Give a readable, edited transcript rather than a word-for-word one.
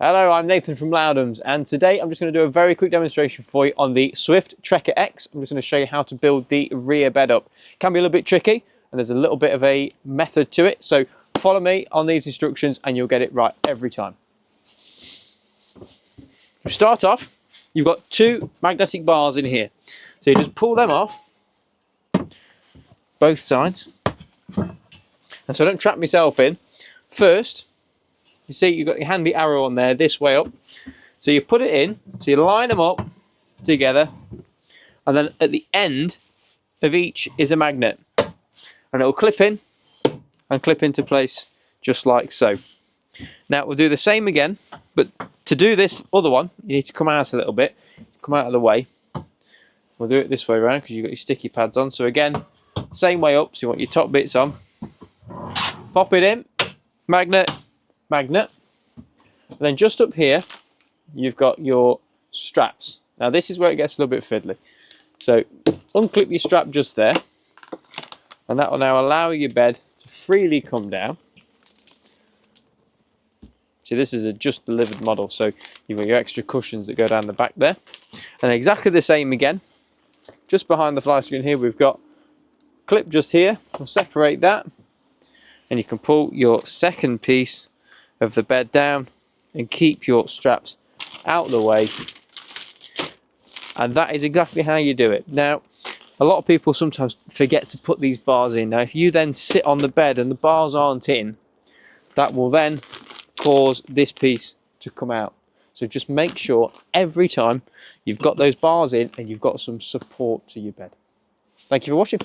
Hello, I'm Nathan from Loudhams, and today I'm just going to do a very quick demonstration for you on the Swift Trekker X. I'm just going to show you how to build the rear bed up. It can be a little bit tricky, and there's a little bit of a method to it, so follow me on these instructions and you'll get it right every time. To start off, you've got two magnetic bars in here. So you just pull them off, both sides. And so I don't trap myself in. First, you see you've got your handy arrow on there, this way up. So you put it in, so you line them up together, and then at the end of each is a magnet. And it'll clip in and clip into place just like so. Now we'll do the same again, but to do this other one, you need to come out a little bit, come out of the way. We'll do it this way around because you've got your sticky pads on. So again, same way up, so you want your top bits on. Pop it in, magnet, magnet. And then just up here, you've got your straps. Now this is where it gets a little bit fiddly. So unclip your strap just there, and that will now allow your bed to freely come down. So this is a just delivered model, so you've got your extra cushions that go down the back there. And exactly the same again, just behind the fly screen here, we've got clip just here. We'll separate that, and you can pull your second piece of the bed down and keep your straps out of the way. And that is exactly how you do it. Now, a lot of people sometimes forget to put these bars in. Now, if you then sit on the bed and the bars aren't in, that will then cause this piece to come out. So just make sure every time you've got those bars in and you've got some support to your bed. Thank you for watching.